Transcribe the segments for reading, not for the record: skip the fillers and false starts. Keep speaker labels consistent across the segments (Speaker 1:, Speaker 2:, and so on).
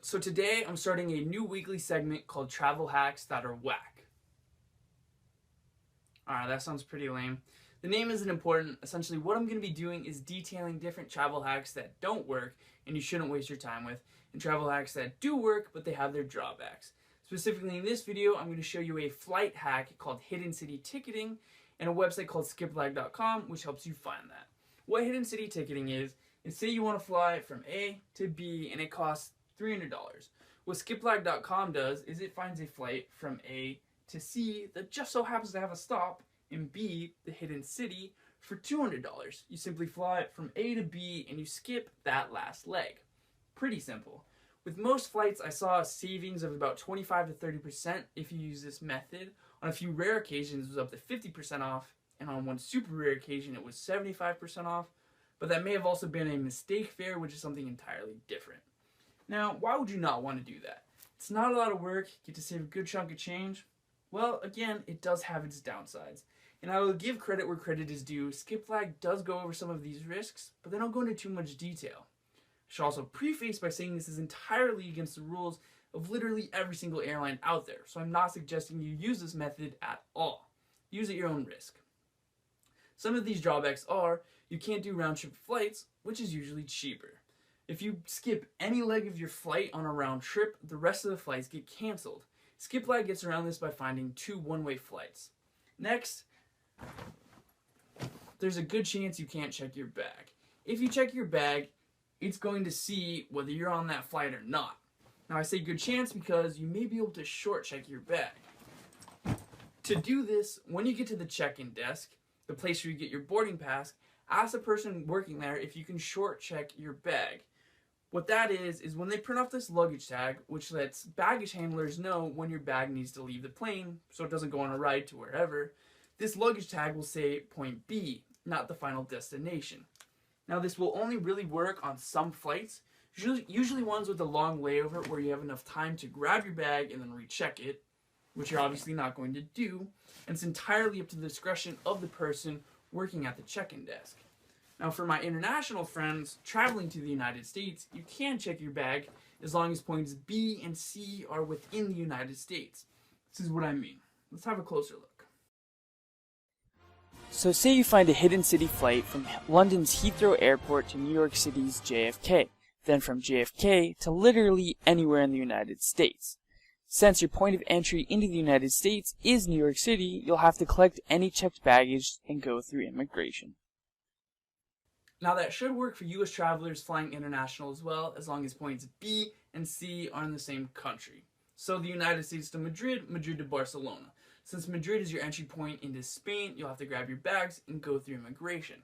Speaker 1: So today I'm starting a new weekly segment called Travel Hacks That Are Whack. Alright, that sounds pretty lame. The name isn't important. Essentially what I'm going to be doing is detailing different travel hacks that don't work and you shouldn't waste your time with, and travel hacks that do work but they have their drawbacks. Specifically in this video, I'm going to show you a flight hack called Hidden City Ticketing and a website called skiplag.com which helps you find that. What Hidden City Ticketing is say you want to fly from A to B and it costs $300. What skiplag.com does is it finds a flight from A to C that just so happens to have a stop in B, the hidden city, for $200. You simply fly from A to B and you skip that last leg. Pretty simple. With most flights, I saw a savings of about 25 to 30% if you use this method. On a few rare occasions, it was up to 50% off, and on one super rare occasion, it was 75% off. But that may have also been a mistake fare, which is something entirely different. Now, why would you not want to do that? It's not a lot of work, you get to save a good chunk of change. Well, again, it does have its downsides. And I will give credit where credit is due. SkipFlag does go over some of these risks, but they don't go into too much detail. I should also preface by saying this is entirely against the rules of literally every single airline out there, so I'm not suggesting you use this method at all. Use at your own risk. Some of these drawbacks are, you can't do round-trip flights, which is usually cheaper. If you skip any leg of your flight on a round trip, the rest of the flights get cancelled. SkipFlag gets around this by finding 2 one-way flights. Next, there's a good chance you can't check your bag. If you check your bag, it's going to see whether you're on that flight or not. Now I say good chance because you may be able to short check your bag. To do this, when you get to the check-in desk, the place where you get your boarding pass, ask the person working there if you can short check your bag. What that is when they print off this luggage tag, which lets baggage handlers know when your bag needs to leave the plane so it doesn't go on a ride to wherever, this luggage tag will say point B, not the final destination. Now this will only really work on some flights, usually ones with a long layover where you have enough time to grab your bag and then recheck it, which you're obviously not going to do, and it's entirely up to the discretion of the person working at the check-in desk. Now for my international friends traveling to the United States, you can check your bag as long as points B and C are within the United States. This is what I mean. Let's have a closer look.
Speaker 2: So say you find a hidden city flight from London's Heathrow Airport to New York City's JFK, then from JFK to literally anywhere in the United States. Since your point of entry into the United States is New York City, you'll have to collect any checked baggage and go through immigration.
Speaker 1: Now that should work for US travelers flying international as well, as long as points B and C are in the same country. So the United States to Madrid, Madrid to Barcelona. Since Madrid is your entry point into Spain, you'll have to grab your bags and go through immigration.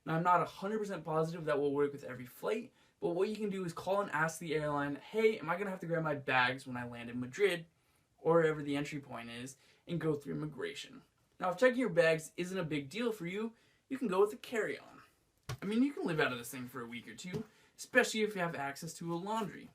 Speaker 1: Now I'm not 100% positive that will work with every flight, but what you can do is call and ask the airline, hey, am I going to have to grab my bags when I land in Madrid, or wherever the entry point is, and go through immigration. Now if checking your bags isn't a big deal for you, you can go with a carry-on. I mean, you can live out of this thing for a week or two, especially if you have access to a laundry.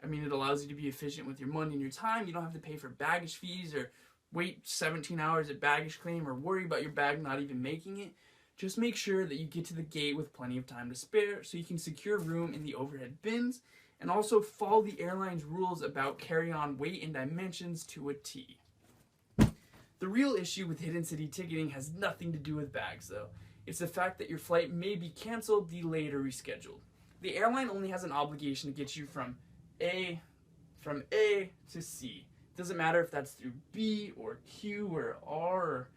Speaker 1: I mean, it allows you to be efficient with your money and your time. You don't have to pay for baggage fees or wait 17 hours at baggage claim or worry about your bag not even making it. Just make sure that you get to the gate with plenty of time to spare so you can secure room in the overhead bins, and also follow the airline's rules about carry-on weight and dimensions to a T. The real issue with Hidden City Ticketing has nothing to do with bags though. It's the fact that your flight may be canceled, delayed, or rescheduled. The airline only has an obligation to get you from A to C. It doesn't matter if that's through B or Q or R or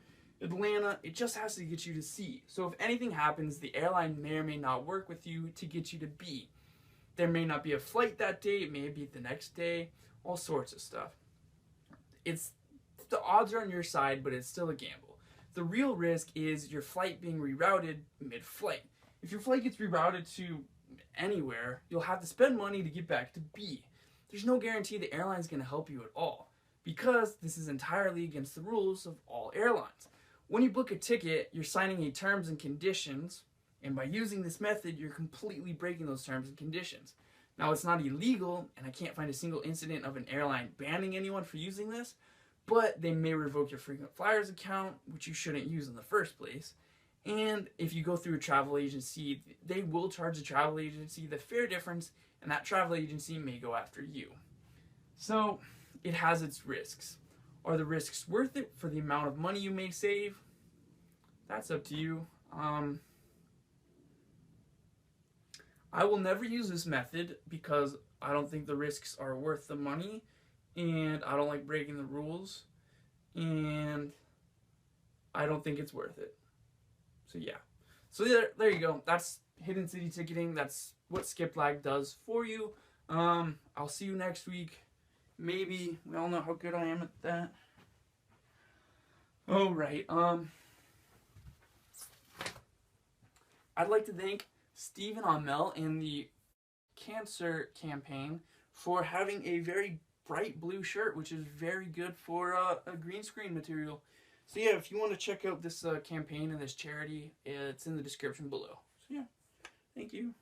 Speaker 1: Atlanta, it just has to get you to C. So if anything happens, the airline may or may not work with you to get you to B. There may not be a flight that day, it may be the next day, all sorts of stuff. The odds are on your side, but it's still a gamble. The real risk is your flight being rerouted mid-flight. If your flight gets rerouted to anywhere, you'll have to spend money to get back to B. There's no guarantee the airline's going to help you at all, because this is entirely against the rules of all airlines. When you book a ticket, you're signing a terms and conditions, and by using this method, you're completely breaking those terms and conditions. Now, it's not illegal, and I can't find a single incident of an airline banning anyone for using this, but they may revoke your frequent flyers account, which you shouldn't use in the first place. And if you go through a travel agency, they will charge the travel agency the fare difference and that travel agency may go after you. So it has its risks. Are the risks worth it for the amount of money you may save? That's up to you. I will never use this method because I don't think the risks are worth the money, and I don't like breaking the rules, and I don't think it's worth it. So yeah. So there you go. That's hidden city ticketing. That's what Skip Lag does for you. I'll see you next week. Maybe. We all know how good I am at that. Oh, right. I'd like to thank Stephen Amell and the Cancer Campaign for having a very bright blue shirt, which is very good for a green screen material. So yeah, if you want to check out this campaign and this charity, it's in the description below. So yeah, thank you.